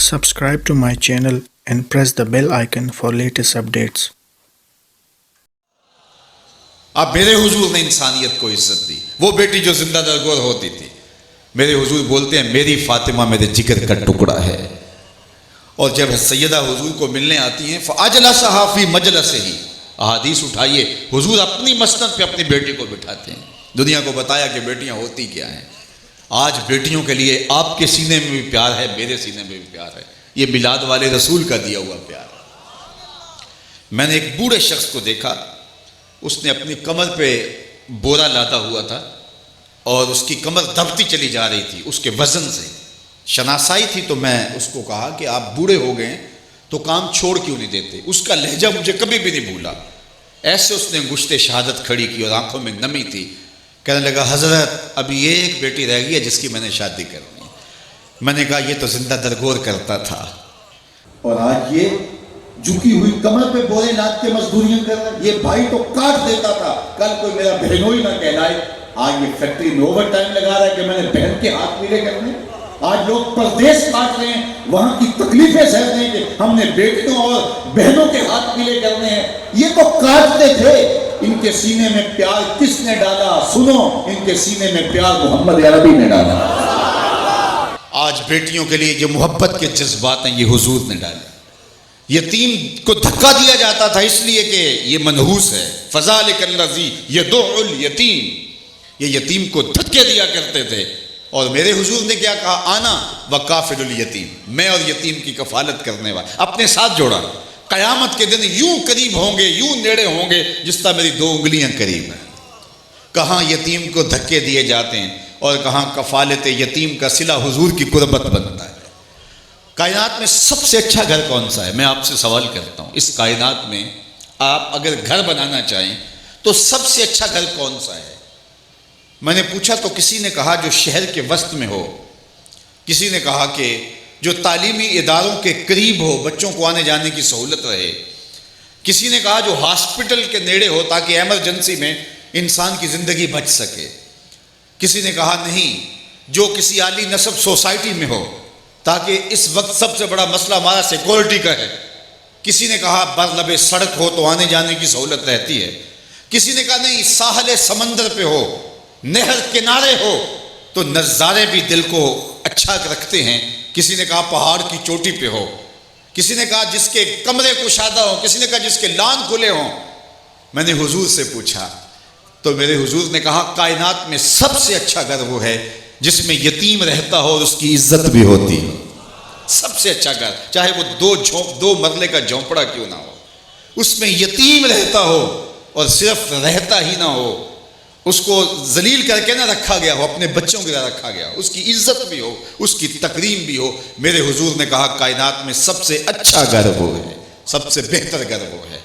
Subscribe to my channel and press the bell icon for latest updates. اب میرے حضور نے انسانیت کو عزت دی. وہ بیٹی جو زندہ درگور ہوتی تھی, میرے حضور بولتے ہیں میری فاطمہ میرے جگر کا ٹکڑا ہے. اور جب سیدہ حضور کو ملنے آتی ہیں فَأَجْلَسَهَا فِي مَجْلَسِهِ, احادیث اٹھائیے, حضور اپنی مسند پہ اپنی بیٹی کو بٹھاتے ہیں. دنیا کو بتایا کہ بیٹیاں ہوتی کیا ہیں. آج بیٹیوں کے لیے آپ کے سینے میں بھی پیار ہے, میرے سینے میں بھی پیار ہے. یہ میلاد والے رسول کا دیا ہوا پیار ہے. میں نے ایک بوڑھے شخص کو دیکھا, اس نے اپنی کمر پہ بورا لادا ہوا تھا اور اس کی کمر دبتی چلی جا رہی تھی اس کے وزن سے. شناسائی تھی تو میں اس کو کہا کہ آپ بوڑھے ہو گئے تو کام چھوڑ کیوں نہیں دیتے. اس کا لہجہ مجھے کبھی بھی نہیں بھولا. ایسے اس نے انگشت شہادت کھڑی کی اور آنکھوں میں نمی تھی. کہنے لگا حضرت ابھی یہ ایک بیٹی رہ گئی ہے جس کی میں نے شادی کرنی ہے. میں نے کہا یہ تو زندہ درگور کرتا تھا اور آج یہ جھکی ہوئی کمر پہ بورے لاد کے مزدوریاں کر رہا ہے. یہ بھائی تو کاٹ دیتا تھا, کل کوئی میرا بہنوئی نہ کہلائے. آج یہ فیکٹری میں اوور ٹائم لگا رہا ہے کہ میں نے بہن کے ہاتھ پیلے کرنے. آج لوگ پردیس کاٹ رہے ہیں, وہاں کی تکلیفیں سہ رہے ہیں کہ ہم نے بیٹیوں اور بہنوں کے ہاتھ پیلے کرنے ہیں. یہ تو کاٹتے تھے. ان کے سینے میں پیار کس نے ڈالا؟ سنو, ان کے سینے میں پیار محمد عربی نے ڈالا. آج بیٹیوں کے لیے جو محبت کے جذبات ہیں یہ حضور نے ڈالے. یتیم کو دھکا دیا جاتا تھا اس لیے کہ یہ منحوس ہے. فَذَلِكَ الَّذِي يَدُعُّ الْيَتِيمَ, یہ یتیم کو دھکے دیا کرتے تھے. اور میرے حضور نے کیا کہا؟ آنا وَقَافِلُ الْيَتِيمِ, میں اور یتیم کی کفالت کرنے والا. اپنے ساتھ جوڑا. قیامت کے دن یوں قریب ہوں گے, یوں نیڑے ہوں گے جس طرح میری 2 انگلیاں قریب ہیں. کہاں یتیم کو دھکے دیے جاتے ہیں اور کہاں کفالت یتیم کا صلہ حضور کی قربت بنتا ہے. کائنات میں سب سے اچھا گھر کون سا ہے؟ میں آپ سے سوال کرتا ہوں. اس کائنات میں آپ اگر گھر بنانا چاہیں تو سب سے اچھا گھر کون سا ہے؟ میں نے پوچھا تو کسی نے کہا جو شہر کے وسط میں ہو, کسی نے کہا کہ جو تعلیمی اداروں کے قریب ہو, بچوں کو آنے جانے کی سہولت رہے. کسی نے کہا جو ہاسپٹل کے نیڑے ہو تاکہ ایمرجنسی میں انسان کی زندگی بچ سکے. کسی نے کہا نہیں, جو کسی عالی نسب سوسائٹی میں ہو تاکہ اس وقت سب سے بڑا مسئلہ ہمارا سیکورٹی کا ہے. کسی نے کہا برلب سڑک ہو تو آنے جانے کی سہولت رہتی ہے. کسی نے کہا نہیں, ساحل سمندر پہ ہو, نہر کنارے ہو تو نظارے بھی دل کو اچھا رکھتے ہیں. کسی نے کہا پہاڑ کی چوٹی پہ ہو. کسی نے کہا جس کے کمرے کشادہ ہوں. کسی نے کہا جس کے لان کھلے ہوں. میں نے حضور سے پوچھا تو میرے حضور نے کہا کائنات میں سب سے اچھا گھر وہ ہے جس میں یتیم رہتا ہو اور اس کی عزت بھی ہوتی. سب سے اچھا گھر, چاہے وہ 2 مرلے کا جھونپڑا کیوں نہ ہو, اس میں یتیم رہتا ہو اور صرف رہتا ہی نہ ہو, اس کو ذلیل کر کے نہ رکھا گیا ہو, اپنے بچوں کی طرح رکھا گیا ہو, اس کی عزت بھی ہو, اس کی تکریم بھی ہو. میرے حضور نے کہا کائنات میں سب سے اچھا گھر وہ ہے, سب سے بہتر گھر وہ ہے.